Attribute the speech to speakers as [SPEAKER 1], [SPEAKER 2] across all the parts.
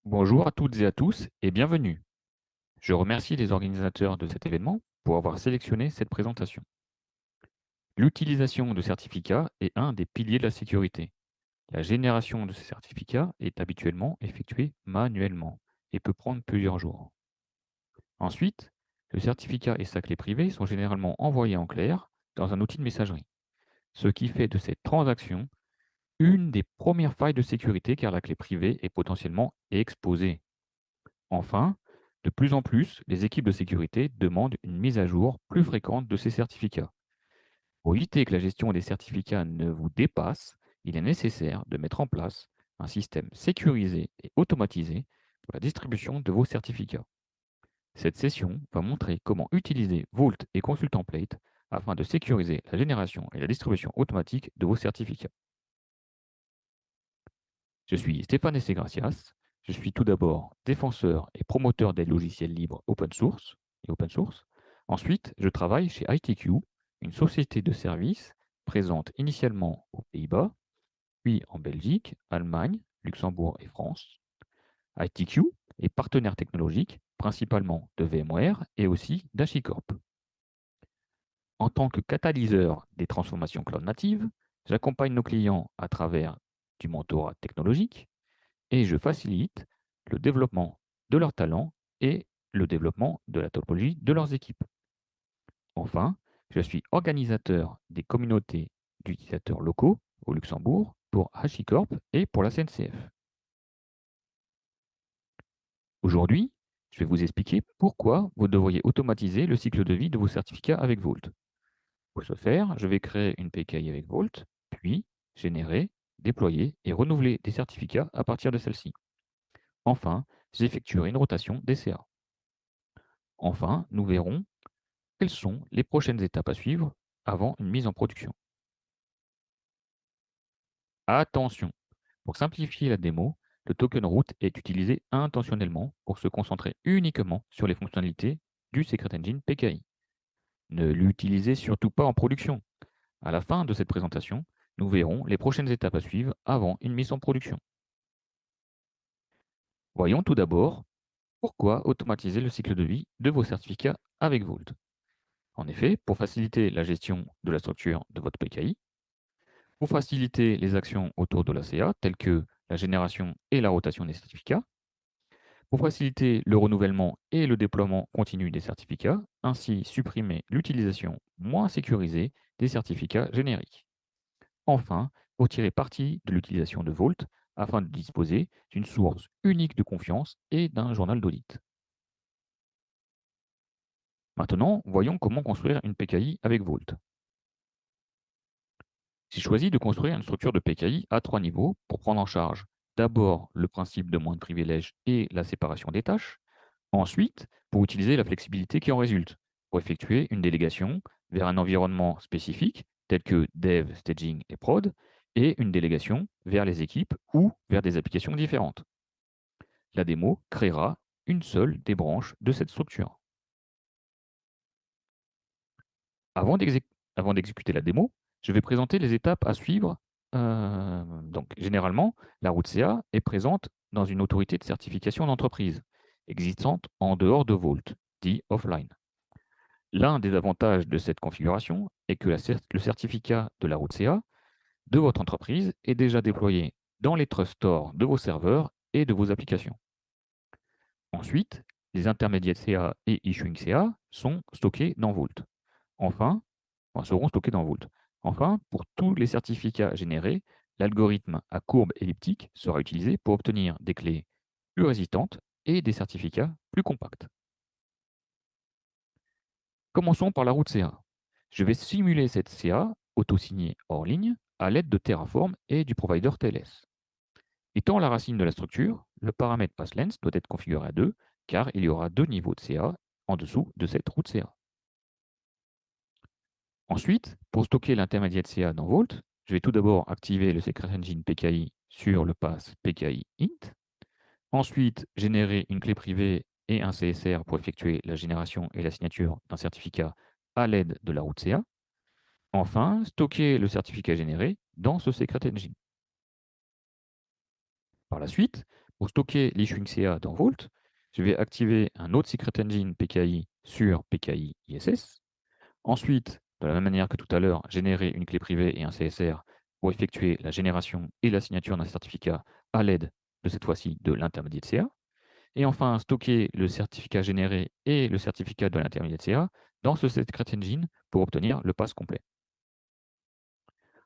[SPEAKER 1] Bonjour à toutes et à tous et bienvenue. Je remercie les organisateurs de cet événement pour avoir sélectionné cette présentation. L'utilisation de certificats est un des piliers de la sécurité. La génération de ces certificats est habituellement effectuée manuellement et peut prendre plusieurs jours. Ensuite, le certificat et sa clé privée sont généralement envoyés en clair dans un outil de messagerie, ce qui fait de cette transaction une des premières failles de sécurité car la clé privée est potentiellement exposée. Enfin, de plus en plus, les équipes de sécurité demandent une mise à jour plus fréquente de ces certificats. Pour éviter que la gestion des certificats ne vous dépasse, il est nécessaire de mettre en place un système sécurisé et automatisé pour la distribution de vos certificats. Cette session va montrer comment utiliser Vault et Consult Template afin de sécuriser la génération et la distribution automatique de vos certificats. Je suis Stéphane Essegracias. Je suis tout d'abord défenseur et promoteur des logiciels libres open source et open source. Ensuite, je travaille chez ITQ, une société de services présente initialement aux Pays-Bas, puis en Belgique, Allemagne, Luxembourg et France. ITQ est partenaire technologique, principalement de VMware et aussi d'HashiCorp. En tant que catalyseur des transformations cloud natives, j'accompagne nos clients à travers du mentorat technologique et je facilite le développement de leurs talents et le développement de la topologie de leurs équipes. Enfin, je suis organisateur des communautés d'utilisateurs locaux au Luxembourg pour HashiCorp et pour la CNCF. Aujourd'hui, je vais vous expliquer pourquoi vous devriez automatiser le cycle de vie de vos certificats avec Vault. Pour ce faire, je vais créer une PKI avec Vault, puis générer, déployer et renouveler des certificats à partir de celle-ci. Enfin, j'effectuerai une rotation des CA. Enfin, nous verrons quelles sont les prochaines étapes à suivre avant une mise en production. Attention, pour simplifier la démo, le token root est utilisé intentionnellement pour se concentrer uniquement sur les fonctionnalités du Secret Engine PKI. Ne l'utilisez surtout pas en production. À la fin de cette présentation, nous verrons les prochaines étapes à suivre avant une mise en production. Voyons tout d'abord pourquoi automatiser le cycle de vie de vos certificats avec Vault. En effet, pour faciliter la gestion de la structure de votre PKI, pour faciliter les actions autour de la CA, telles que la génération et la rotation des certificats, pour faciliter le renouvellement et le déploiement continu des certificats, ainsi supprimer l'utilisation moins sécurisée des certificats génériques. Enfin, pour tirer parti de l'utilisation de Vault afin de disposer d'une source unique de confiance et d'un journal d'audit. Maintenant, voyons comment construire une PKI avec Vault. J'ai choisi de construire une structure de PKI à 3 niveaux pour prendre en charge d'abord le principe de moins de privilèges et la séparation des tâches, ensuite pour utiliser la flexibilité qui en résulte, pour effectuer une délégation vers un environnement spécifique tel que Dev, Staging et Prod, et une délégation vers les équipes ou vers des applications différentes. La démo créera une seule des branches de cette structure. Avant d'exécuter la démo, je vais présenter les étapes à suivre. Donc, généralement, la route CA est présente dans une autorité de certification d'entreprise existante en dehors de Vault, dit offline. L'un des avantages de cette configuration est que le certificat de la route CA de votre entreprise est déjà déployé dans les trust stores de vos serveurs et de vos applications. Ensuite, les intermédiaires CA et issuing CA sont stockés dans Vault. Seront stockés dans Vault. Enfin, pour tous les certificats générés, l'algorithme à courbe elliptique sera utilisé pour obtenir des clés plus résistantes et des certificats plus compacts. Commençons par la route CA. Je vais simuler cette CA auto-signée hors ligne à l'aide de Terraform et du provider TLS. Étant la racine de la structure, le paramètre passLength doit être configuré à 2 car il y aura 2 niveaux de CA en dessous de cette route CA. Ensuite, pour stocker l'intermédiaire CA dans Vault, je vais tout d'abord activer le Secret Engine PKI sur le pass PKI int. Ensuite, générer une clé privée et un CSR pour effectuer la génération et la signature d'un certificat à l'aide de la route CA. Enfin, stocker le certificat généré dans ce Secret Engine. Par la suite, Pour stocker l'issuing CA dans Vault, je vais activer un autre secret engine PKI sur PKI ISS. Ensuite, de la même manière que tout à l'heure, générer une clé privée et un CSR pour effectuer la génération et la signature d'un certificat à l'aide de cette fois-ci de l'intermédiaire CA. Et enfin, stocker le certificat généré et le certificat de l'intermédiaire CA dans ce secret engine pour obtenir le pass complet.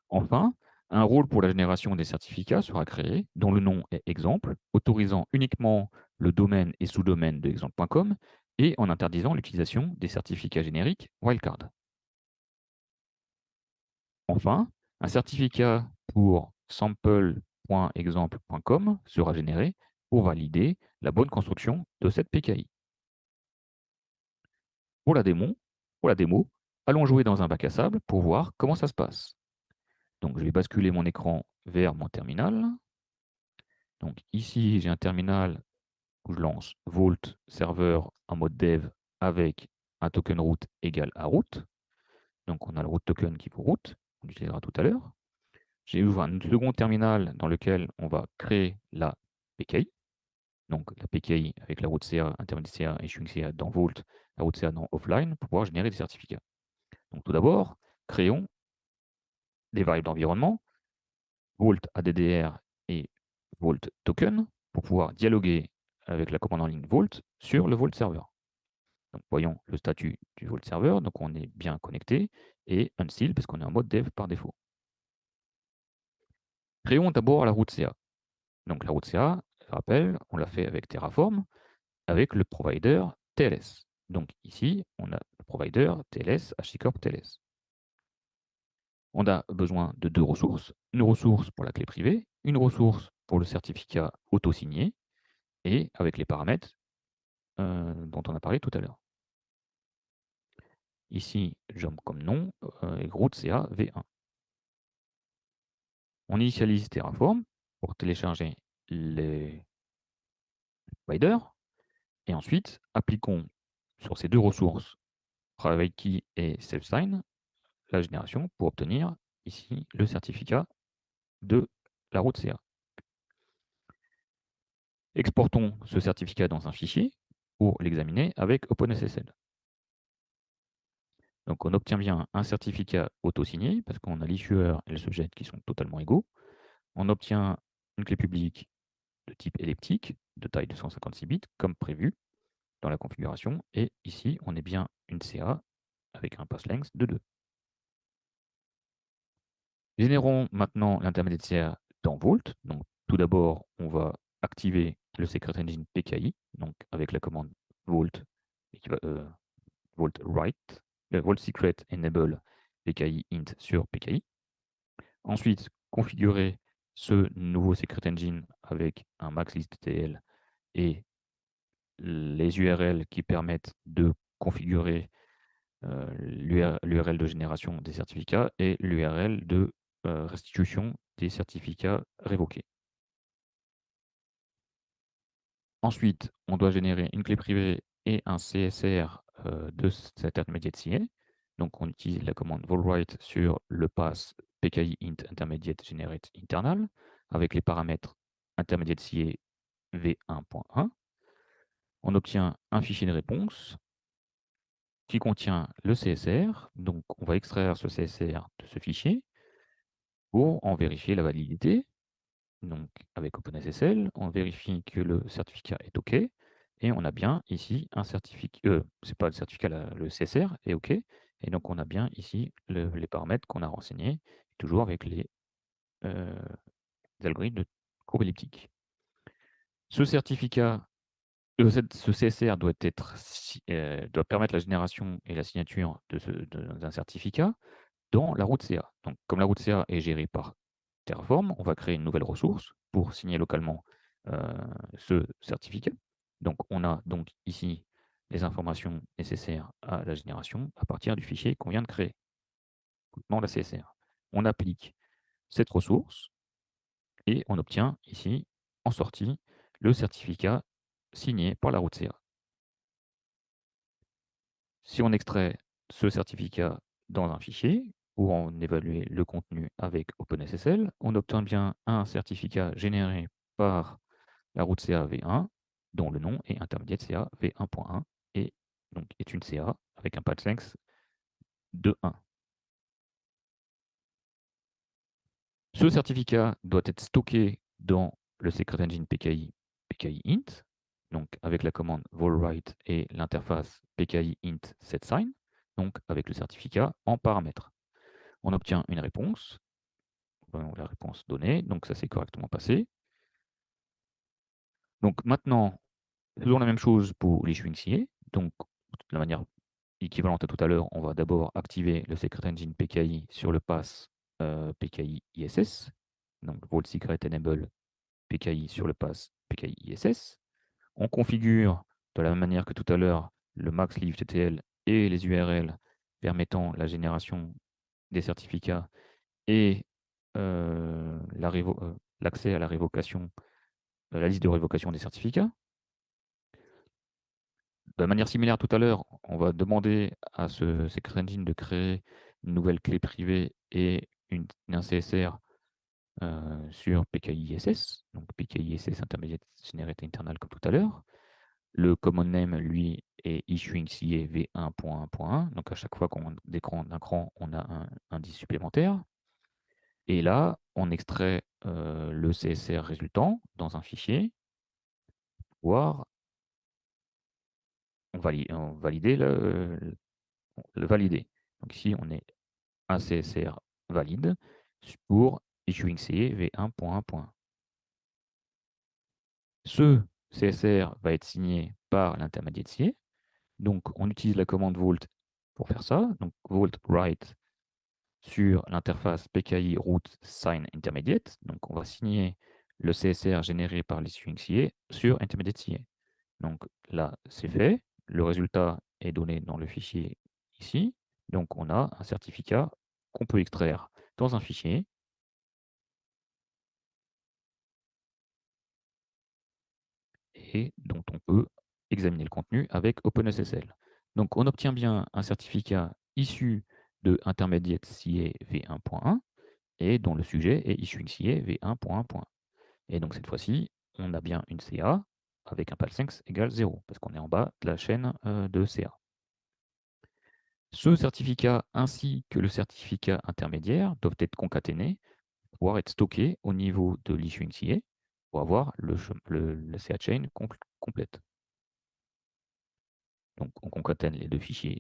[SPEAKER 1] Enfin, un rôle pour la génération des certificats sera créé, dont le nom est exemple, autorisant uniquement le domaine et sous-domaine de exemple.com et en interdisant l'utilisation des certificats génériques wildcard. Enfin, un certificat pour sample.exemple.com sera généré pour valider la bonne construction de cette PKI. Pour la démo, allons jouer dans un bac à sable pour voir comment ça se passe. Donc, je vais basculer mon écran vers mon terminal. Donc ici, j'ai un terminal où je lance Vault serveur en mode dev avec un token root égal à root. Donc on a le root token qui vaut root, on l'utilisera tout à l'heure. J'ai ouvert un second terminal dans lequel on va créer la PKI. Donc la PKI avec la route CA, intermédiaire CA et issuing CA dans Vault, la route CA dans offline pour pouvoir générer des certificats. Donc tout d'abord, créons des variables d'environnement, Vault ADDR et Vault token pour pouvoir dialoguer avec la commande en ligne Vault sur le Vault serveur. Donc voyons le statut du Vault serveur, donc on est bien connecté, et unseal parce qu'on est en mode dev par défaut. Créons d'abord la route CA. Donc la route CA, je rappelle, on l'a fait avec Terraform, avec le provider TLS. Donc ici, on a le provider TLS, HashiCorp TLS. On a besoin de deux ressources, une ressource pour la clé privée, une ressource pour le certificat auto-signé, et avec les paramètres dont on a parlé tout à l'heure. Ici, jump comme nom, et route CA V1. On initialise Terraform pour télécharger les providers, et ensuite, appliquons sur ces deux ressources, private key et self-sign, la génération pour obtenir ici le certificat de la route CA. Exportons ce certificat dans un fichier pour l'examiner avec OpenSSL. Donc on obtient bien un certificat auto-signé parce qu'on a l'issuer et le subject qui sont totalement égaux. On obtient une clé publique de type elliptique de taille de 156 bits comme prévu dans la configuration. Et ici, on est bien une CA avec un pass length de 2. Générons maintenant l'intermédiaire dans Vault. Donc, tout d'abord, on va activer le Secret Engine PKI, donc avec la commande Vault, Vault write, Vault Secret Enable PKI int sur PKI. Ensuite, configurer ce nouveau Secret Engine avec un max list TL et les URL qui permettent de configurer l'URL de génération des certificats et l'URL de restitution des certificats révoqués. Ensuite, on doit générer une clé privée et un CSR de cet intermediate CA. Donc, on utilise la commande volwrite sur le pass PKI int intermediate generate internal avec les paramètres intermediate CA v1.1. On obtient un fichier de réponse qui contient le CSR. Donc, on va extraire ce CSR de ce fichier pour en vérifier la validité. Donc, avec OpenSSL, on vérifie que le certificat est OK. Et on a bien ici un certificat, c'est pas le certificat, le CSR est OK. Et donc, on a bien ici les paramètres qu'on a renseignés, toujours avec les algorithmes de courbe elliptique. Ce certificat, ce CSR doit permettre la génération et la signature d'un certificat dans la route CA. Donc, comme la route CA est gérée par Terraform, on va créer une nouvelle ressource pour signer localement ce certificat. Donc, on a donc ici les informations nécessaires à la génération à partir du fichier qu'on vient de créer, dans la CSR. On applique cette ressource et on obtient ici, en sortie, le certificat signé par la route CA. Si on extrait ce certificat dans un fichier, pour en évaluer le contenu avec OpenSSL, on obtient bien un certificat généré par la route CA V1, dont le nom est intermédiaire CA V1.1, et donc est une CA avec un path length de 1. Ce certificat doit être stocké dans le secret engine PKI int, donc avec la commande volwrite et l'interface PKI int setSign, donc avec le certificat en paramètres. On obtient une réponse, la réponse donnée, donc ça s'est correctement passé. Donc maintenant, faisons la même chose pour l'issuing CA. Donc de la manière équivalente à tout à l'heure, on va d'abord activer le secret engine PKI sur le pass PKI ISS, donc Vault Secret Enable PKI sur le pass PKI ISS. On configure de la même manière que tout à l'heure le max leave TTL et les URL permettant la génération des certificats et l'accès à la révocation, la liste de révocation des certificats. De manière similaire à tout à l'heure, on va demander à ce Secret Engine de créer une nouvelle clé privée et un CSR sur PKI ISS, donc PKI ISS Intermediate Generate Internal comme tout à l'heure. Le common name, lui, est issuing CA v1.1.1, donc à chaque fois qu'on décran d'un cran, on a un indice supplémentaire. Et là, on extrait le CSR résultant dans un fichier, voire on valider le valider. Donc ici, on est un CSR valide pour issuing CA v1.1.1. Ce CSR va être signé par l'intermédiaire CA. Donc, on utilise la commande Vault pour faire ça. Donc, Vault write sur l'interface PKI root sign intermediate. Donc, on va signer le CSR généré par l'issuing CA sur intermediate CA. Donc là, c'est fait. Le résultat est donné dans le fichier ici. Donc, on a un certificat qu'on peut extraire dans un fichier. Et dont on peut examiner le contenu avec OpenSSL. Donc, on obtient bien un certificat issu de Intermediate CA v1.1 et dont le sujet est issuing CA v1.1. Et donc, cette fois-ci, on a bien une CA avec un path égale 0, parce qu'on est en bas de la chaîne de CA. Ce certificat ainsi que le certificat intermédiaire doivent être concaténés pour pouvoir être stockés au niveau de l'issuing CA pour avoir la CA chain complète. Donc, on concatène les deux fichiers,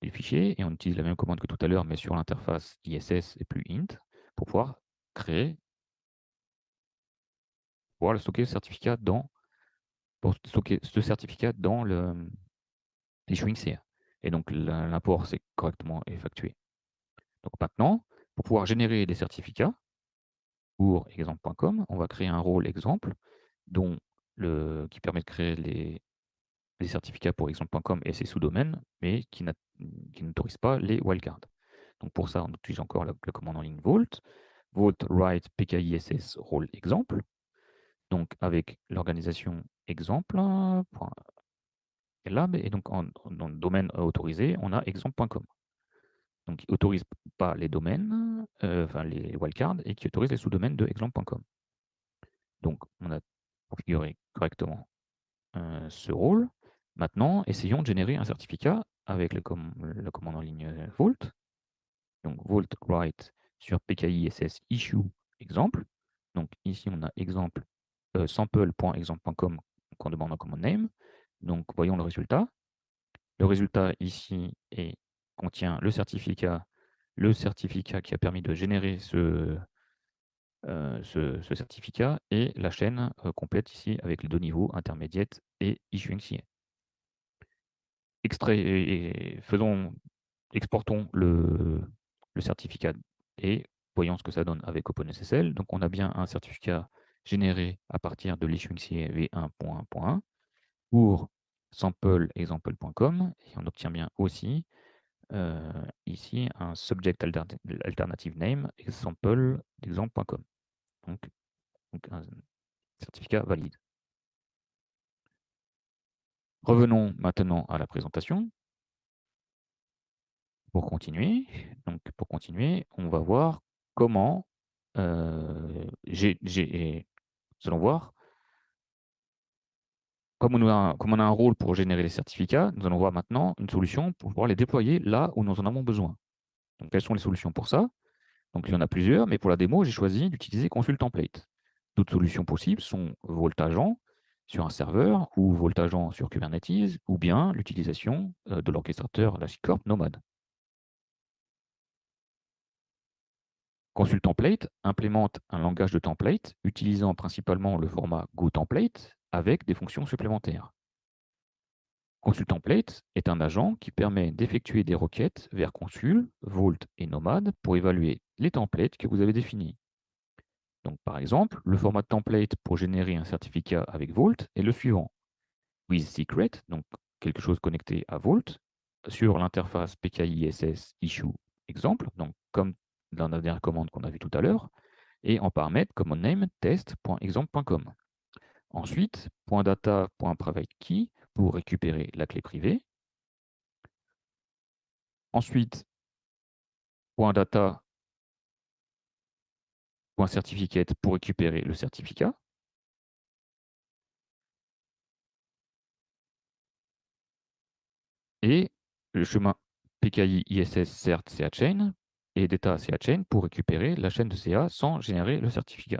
[SPEAKER 1] et on utilise la même commande que tout à l'heure, mais sur l'interface ISS et plus int, pour pouvoir le stocker certificat pour stocker ce certificat dans l'issuing CA. Et donc, l'import s'est correctement effectué. Donc maintenant, pour pouvoir générer des certificats pour exemple.com, on va créer un rôle exemple qui permet de créer les certificats pour exemple.com et ses sous-domaines, mais qui n'autorise pas les wildcards. Donc pour ça, on utilise encore la commande en ligne Vault, Vault write PKISS rôle exemple, donc avec l'organisation exemple, lab, et donc dans le domaine autorisé, on a exemple.com. Donc, il n'autorise pas les domaines, enfin les wildcards, et qui autorise les sous-domaines de exemple.com. Donc, on a configuré correctement ce rôle. Maintenant, essayons de générer un certificat avec la commande en ligne Vault. Donc, Vault write sur PKISS issue exemple. Donc, ici, on a exemple sample.exemple.com qu'on demande en command name. Donc, voyons le résultat. Le résultat ici contient le certificat qui a permis de générer ce certificat et la chaîne complète ici avec les deux niveaux, intermediate et issuing CA. Exportons le certificat et voyons ce que ça donne avec OpenSSL. Donc on a bien un certificat généré à partir de l'issuing CA v1.1.1 pour sample example.com et on obtient bien aussi ici un subject alternative name example d'exemple.com. Donc un certificat valide. Revenons maintenant à la présentation. Pour continuer, on va voir comment nous allons voir comme on a un rôle pour générer les certificats, nous allons voir maintenant une solution pour pouvoir les déployer là où nous en avons besoin. Donc, quelles sont les solutions pour ça? Donc, il y en a plusieurs, mais pour la démo, j'ai choisi d'utiliser Consul Template. D'autres solutions possibles sont Vault-Agent sur un serveur ou Vault-Agent sur Kubernetes, ou bien l'utilisation de l'orchestrateur HashiCorp Nomad. Consul Template implémente un langage de template utilisant principalement le format GoTemplate avec des fonctions supplémentaires. Consul Template est un agent qui permet d'effectuer des requêtes vers Consul, Vault et Nomad pour évaluer les templates que vous avez définis. Donc, par exemple, le format de template pour générer un certificat avec Vault est le suivant. With Secret, donc quelque chose connecté à Vault, sur l'interface PKI ISS issue exemple, donc comme dans la dernière commande qu'on a vue tout à l'heure, et en paramètre command name test.exemple.com. Ensuite, .data.private key pour récupérer la clé privée. Ensuite, .data.certificate pour récupérer le certificat. Et le chemin PKI ISS cert CA chain et data CA chain pour récupérer la chaîne de CA sans générer le certificat.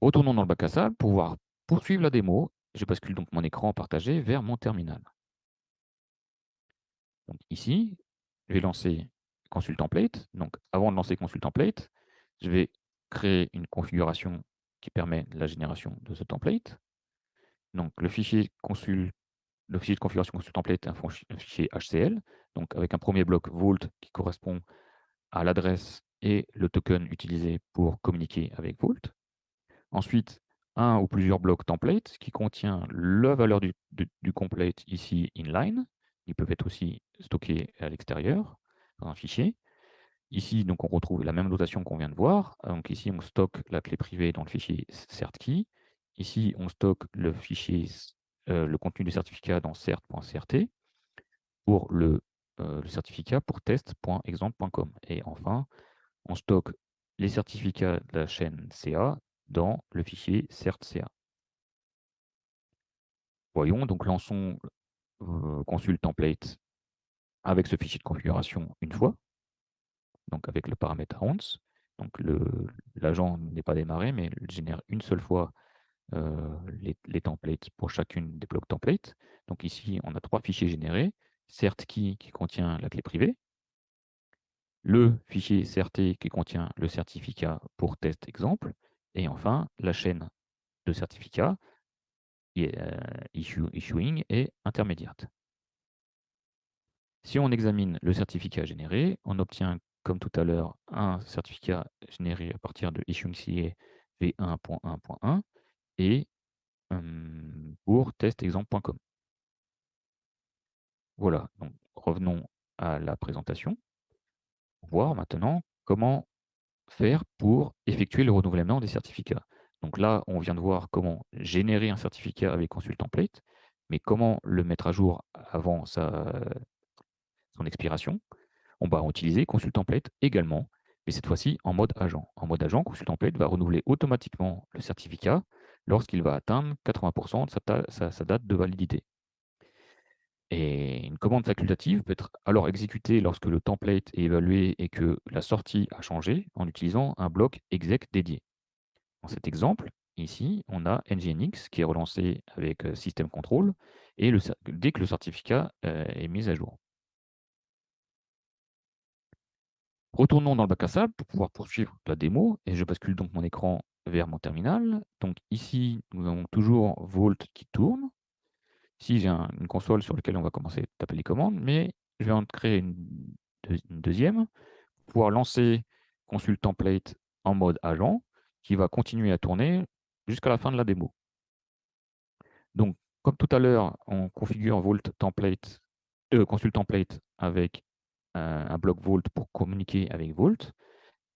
[SPEAKER 1] Retournons dans le bac à sable pour pouvoir poursuivre la démo. Je bascule donc mon écran partagé vers mon terminal. Donc ici, je vais lancer Consul Template. Donc avant de lancer Consul Template, je vais créer une configuration qui permet la génération de ce template. Donc le fichier de configuration Consul Template est un fichier HCL, donc avec un premier bloc Vault qui correspond à l'adresse et le token utilisé pour communiquer avec Vault. Ensuite, un ou plusieurs blocs template qui contient la valeur du complete ici inline. Ils peuvent être aussi stockés à l'extérieur dans un fichier. Ici, donc, on retrouve la même notation qu'on vient de voir. Donc ici, on stocke la clé privée dans le fichier certkey. Ici, on stocke le fichier, le contenu du certificat dans cert.crt pour le certificat pour test.exemple.com. Et enfin, on stocke les certificats de la chaîne CA dans le fichier certca. Voyons, donc lançons Consul Template avec ce fichier de configuration une fois, donc avec le paramètre ounce. Donc l'agent n'est pas démarré, mais il génère une seule fois les templates pour chacune des blocs templates. Donc ici, on a 3 fichiers générés. Certkey qui contient la clé privée, le fichier CRT qui contient le certificat pour test exemple, et enfin la chaîne de certificats issuing et intermediate. Si on examine le certificat généré, on obtient, comme tout à l'heure, un certificat généré à partir de issuingCA v1.1.1 et pour testexemple.com. Voilà, donc revenons à la présentation. Voir maintenant comment faire pour effectuer le renouvellement des certificats. Donc là, on vient de voir comment générer un certificat avec Consul Template, mais comment le mettre à jour avant son expiration. On va utiliser Consul Template également, mais cette fois-ci en mode agent. En mode agent, Consul Template va renouveler automatiquement le certificat lorsqu'il va atteindre 80% de sa date de validité. Et une commande facultative peut être alors exécutée lorsque le template est évalué et que la sortie a changé en utilisant un bloc exec dédié. Dans cet exemple, ici, on a nginx qui est relancé avec system control et dès que le certificat est mis à jour. Retournons dans le bac à sable pour pouvoir poursuivre la démo et je bascule donc mon écran vers mon terminal. Donc ici, nous avons toujours Vault qui tourne. Ici, j'ai une console sur laquelle on va commencer à taper les commandes, mais je vais en créer une deuxième pour pouvoir lancer Consul Template en mode agent qui va continuer à tourner jusqu'à la fin de la démo. Donc, comme tout à l'heure, on configure Consul Template avec un bloc Vault pour communiquer avec Vault,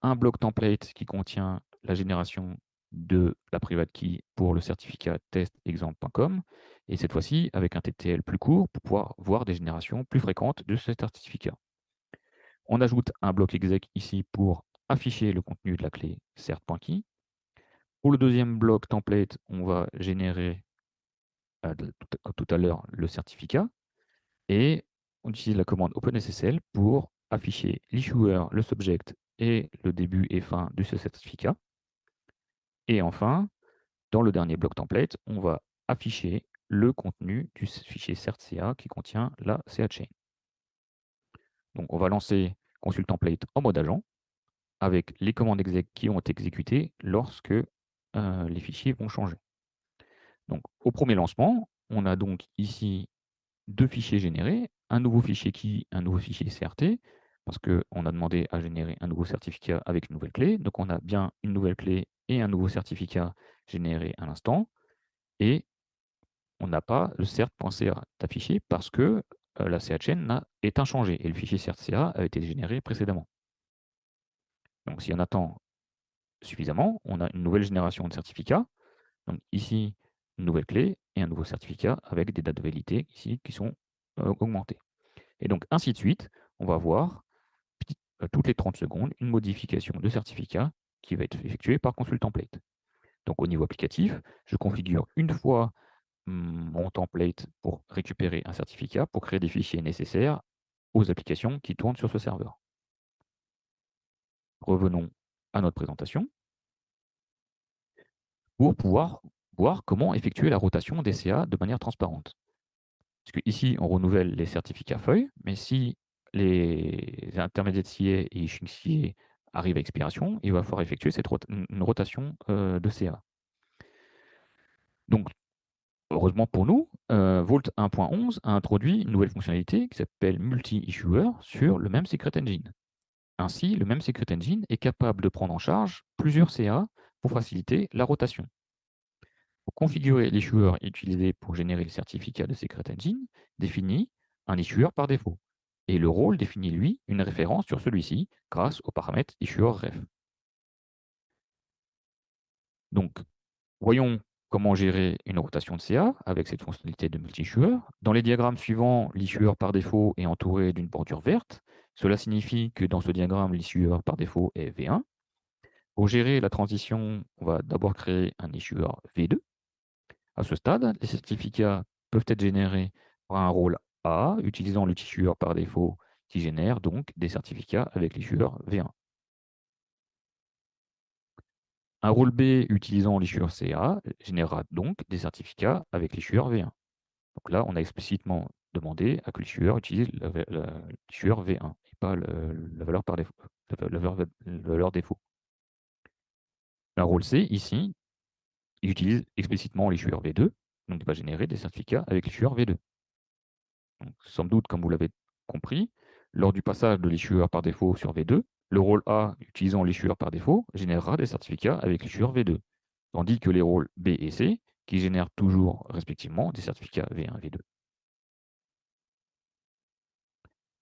[SPEAKER 1] un bloc template qui contient la génération de la private key pour le certificat test.exemple.com et cette fois-ci avec un TTL plus court pour pouvoir voir des générations plus fréquentes de ce certificat. On ajoute un bloc exec ici pour afficher le contenu de la clé cert.key. Pour le deuxième bloc template, on va générer, comme tout à l'heure, le certificat et on utilise la commande OpenSSL pour afficher l'issuer, le subject et le début et fin de ce certificat. Et enfin, dans le dernier bloc template, on va afficher le contenu du fichier certca qui contient la CA chain. Donc on va lancer consult template en mode agent avec les commandes exec qui ont été exécutées lorsque les fichiers vont changer. Donc au premier lancement, on a donc ici deux fichiers générés, un nouveau fichier key, un nouveau fichier CRT, parce qu'on a demandé à générer un nouveau certificat avec une nouvelle clé. Donc on a bien une nouvelle clé et un nouveau certificat généré à l'instant. Et on n'a pas le cert.ca d'afficher parce que la CA chain est inchangée et le fichier cert.ca a été généré précédemment. Donc si on attend suffisamment, on a une nouvelle génération de certificats. Donc ici, une nouvelle clé et un nouveau certificat avec des dates de validité ici qui sont augmentées. Et donc ainsi de suite, on va voir toutes les 30 secondes une modification de certificat qui va être effectuée par consult template. Donc au niveau applicatif, je configure une fois mon template pour récupérer un certificat, pour créer des fichiers nécessaires aux applications qui tournent sur ce serveur. Revenons à notre présentation pour pouvoir voir comment effectuer la rotation des CA de manière transparente. Parce que ici, on renouvelle les certificats feuilles, mais si les intermédiaires CA et issuing CA arrivent à expiration, il va falloir effectuer une rotation de CA. Donc, heureusement pour nous, Vault 1.11 a introduit une nouvelle fonctionnalité qui s'appelle Multi-Issuer sur le même Secret Engine. Ainsi, le même Secret Engine est capable de prendre en charge plusieurs CA pour faciliter la rotation. Pour configurer l'issuer utilisé pour générer le certificat de Secret Engine, définit un issuer par défaut. Et le rôle définit, lui, une référence sur celui-ci grâce au paramètre issuer_ref. Donc, voyons comment gérer une rotation de CA avec cette fonctionnalité de multi-issuer. Dans les diagrammes suivants, l'issuer par défaut est entouré d'une bordure verte. Cela signifie que dans ce diagramme, l'issuer par défaut est V1. Pour gérer la transition, on va d'abord créer un issuer V2. À ce stade, les certificats peuvent être générés par un rôle A, utilisant le issuer par défaut qui génère donc des certificats avec l'issuer V1. Un rôle B utilisant l'issuer CA générera donc des certificats avec l'issuer V1. Donc là, on a explicitement demandé à que l'issuer utilise l'issuer V1 et pas la valeur par défaut, la valeur défaut. Un rôle C, ici, il utilise explicitement l'issuer V2, donc il va générer des certificats avec l'issuer V2. Donc, sans doute, comme vous l'avez compris, lors du passage de l'issuer par défaut sur V2, le rôle A utilisant l'issuer par défaut générera des certificats avec l'issuer V2, tandis que les rôles B et C, qui génèrent toujours respectivement des certificats V1 et V2.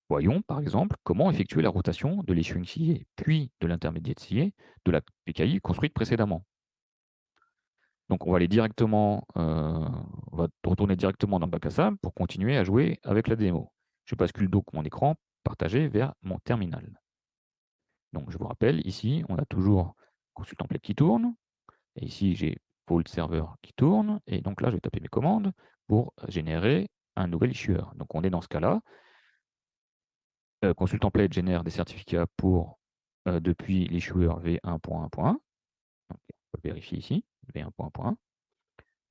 [SPEAKER 1] Voyons par exemple comment effectuer la rotation de l'issuing CA, puis de l'intermédiaire CA de la PKI construite précédemment. Donc on va aller directement, on va retourner directement dans le bac à sable pour continuer à jouer avec la démo. Je bascule donc mon écran partagé vers mon terminal. Donc je vous rappelle, ici, on a toujours consult template qui tourne, et ici j'ai Vault Server qui tourne, et donc là je vais taper mes commandes pour générer un nouvel issuer. Donc on est dans ce cas-là. Consult template génère des certificats pour depuis l'issuer v1.1.1. On peut vérifier ici, v1.1.1.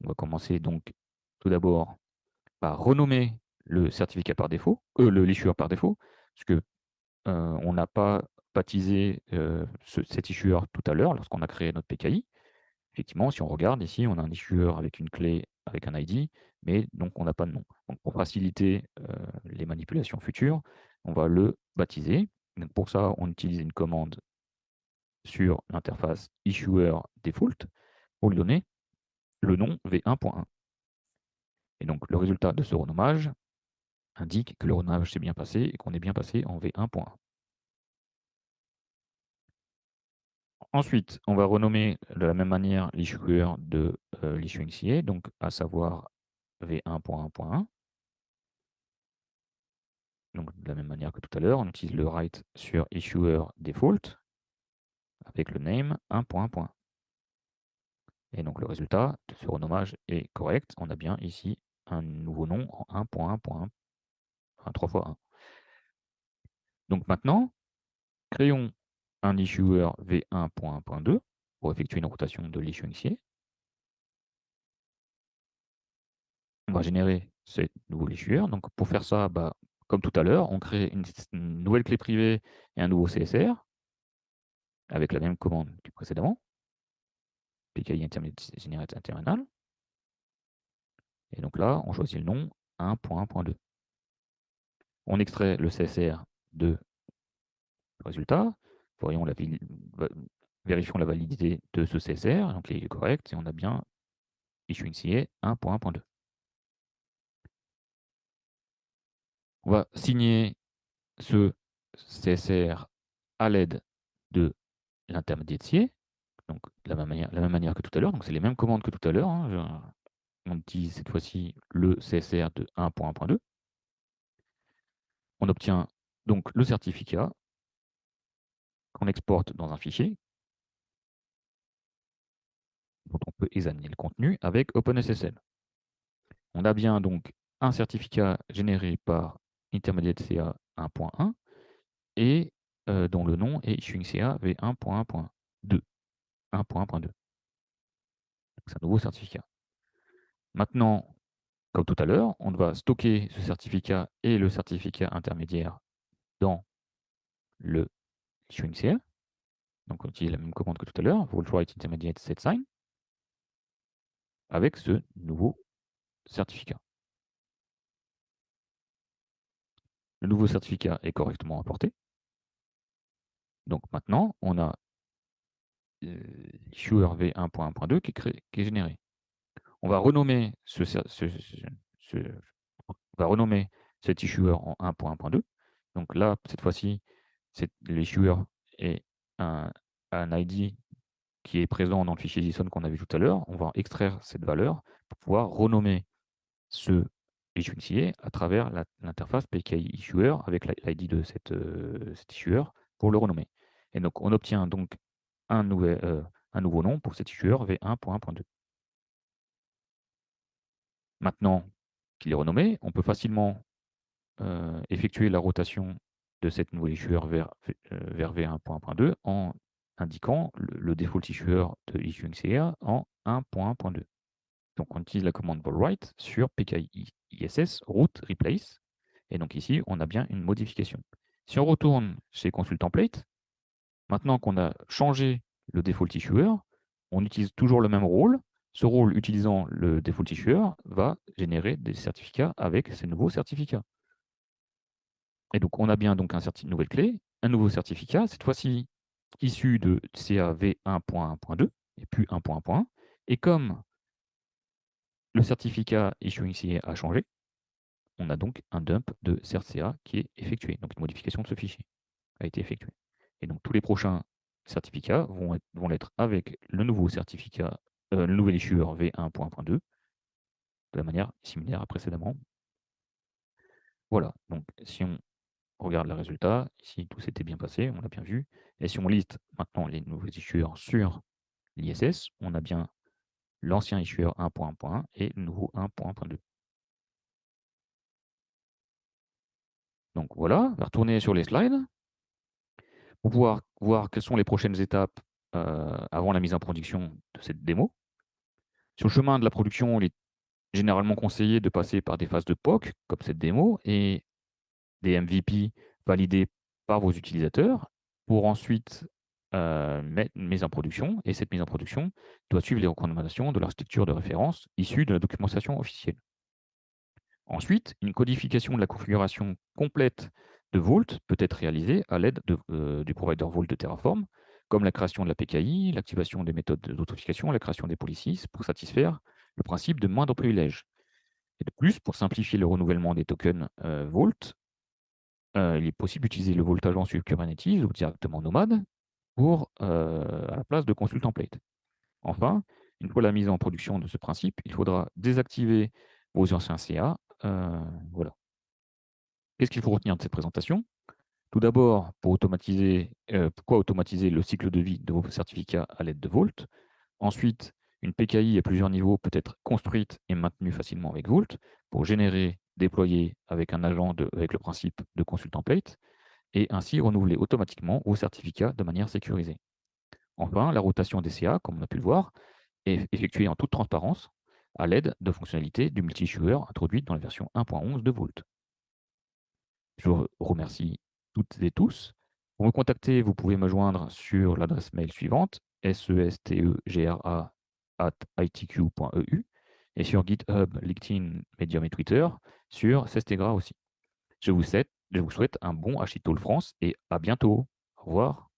[SPEAKER 1] On va commencer donc tout d'abord par renommer le certificat par défaut, l'issuer par défaut, parce que on n'a pas baptisé cet issuer tout à l'heure lorsqu'on a créé notre PKI. Effectivement, si on regarde ici, on a un issuer avec une clé, avec un ID, mais donc on n'a pas de nom. Donc pour faciliter les manipulations futures, on va le baptiser. Donc pour ça, on utilise une commande sur l'interface issuer default pour lui donner le nom v1.1. Et donc le résultat de ce renommage indique que le renommage s'est bien passé et qu'on est bien passé en v1.1. Ensuite, on va renommer de la même manière l'issuer de l'issuing CA, donc à savoir v1.1.1. Donc de la même manière que tout à l'heure, on utilise le write sur issuer default avec le name 1.1. Et donc le résultat de ce renommage est correct. On a bien ici un nouveau nom en 1.1.1, enfin 3 fois 1. Donc maintenant, créons un issuer v1.1.2 pour effectuer une rotation de l'issuing CA. On va générer ce nouveau issuer. Donc pour faire ça, comme tout à l'heure, on crée une nouvelle clé privée et un nouveau CSR avec la même commande que précédemment. PKI Generate Terminal. Et donc là, on choisit le nom 1.1.2. On extrait le CSR de résultat. Vérifions la validité de ce CSR. Donc il est correct et on a bien issuing CA 1.1.2. On va signer ce CSR à l'aide de l'intermédiaire. Donc de la même manière que tout à l'heure. Donc c'est les mêmes commandes que tout à l'heure. On utilise cette fois-ci le CSR de 1.1.2. On obtient donc le certificat qu'on exporte dans un fichier dont on peut examiner le contenu avec OpenSSL. On a bien donc un certificat généré par Intermediate CA 1.1 et dont le nom est Issuing CA V1.1.2. 1.1.2. C'est un nouveau certificat. Maintenant, comme tout à l'heure, on va stocker ce certificat et le certificat intermédiaire dans le Issuing CA. Donc on utilise la même commande que tout à l'heure, Vault Write Intermediate Set Sign, avec ce nouveau certificat. Le nouveau certificat est correctement importé. Donc maintenant, on a issuer v1.1.2 qui est généré. On va renommer cet issuer en 1.1.2. Donc là, cette fois-ci, l'issuer est un ID qui est présent dans le fichier JSON qu'on a vu tout à l'heure. On va extraire cette valeur pour pouvoir renommer ce issuing CA à travers l'interface PKI issuer avec l'ID de cet issuer pour le renommer. Et donc, on obtient donc un nouveau nom pour cet issuer v1.1.2. Maintenant qu'il est renommé, on peut facilement effectuer la rotation de cette nouvelle issuer vers v1.1.2 en indiquant le default issuer de issuing CA en 1.1.2. Donc on utilise la commande write sur PKI ISS root replace. Et donc ici, on a bien une modification. Si on retourne chez Consult Template, maintenant qu'on a changé le default issuer, on utilise toujours le même rôle. Ce rôle utilisant le default issuer va générer des certificats avec ces nouveaux certificats. Et donc on a bien donc une nouvelle clé, un nouveau certificat, cette fois-ci issu de CAV 1.1.2 et puis 1.1.1. Et comme le certificat issuing CA a changé, on a donc un dump de CertCA qui est effectué. Donc une modification de ce fichier a été effectuée. Et donc tous les prochains certificats vont l'être avec le nouveau certificat, le nouvel issuer v1.1.2 de la manière similaire à précédemment. Voilà, donc si on regarde les résultats, ici tout s'était bien passé, on l'a bien vu. Et si on liste maintenant les nouveaux issuers sur l'ISS, on a bien l'ancien issuer 1.1.1 et le nouveau 1.1.2. Donc voilà, on va retourner sur les slides pour pouvoir voir quelles sont les prochaines étapes avant la mise en production de cette démo. Sur le chemin de la production, il est généralement conseillé de passer par des phases de POC, comme cette démo, et des MVP validés par vos utilisateurs, pour ensuite mettre une mise en production. Et cette mise en production doit suivre les recommandations de l'architecture de référence issue de la documentation officielle. Ensuite, une codification de la configuration complète de Vault peut être réalisée à l'aide du provider Vault de Terraform, comme la création de la PKI, l'activation des méthodes d'authentification, la création des policies, pour satisfaire le principe de moindre privilège. Et de plus, pour simplifier le renouvellement des tokens Vault, il est possible d'utiliser le Vault Agent sur Kubernetes ou directement Nomad à la place de Consult Template. Enfin, une fois la mise en production de ce principe, il faudra désactiver vos anciens CA. Voilà. Qu'est-ce qu'il faut retenir de cette présentation? Tout d'abord, pourquoi automatiser le cycle de vie de vos certificats à l'aide de Vault? Ensuite, Une PKI à plusieurs niveaux peut être construite et maintenue facilement avec Vault pour générer, déployer avec un agent avec le principe de consul template et ainsi renouveler automatiquement vos certificats de manière sécurisée. Enfin, la rotation des CA, comme on a pu le voir, est effectuée en toute transparence à l'aide de fonctionnalités du multi-issuer introduites dans la version 1.11 de Vault. Je vous remercie toutes et tous. Pour me contacter, vous pouvez me joindre sur l'adresse mail suivante, sestegra@itq.eu et sur GitHub, LinkedIn, Medium et Twitter sur Sestegra aussi. Je vous souhaite un bon Hachitol France et à bientôt. Au revoir.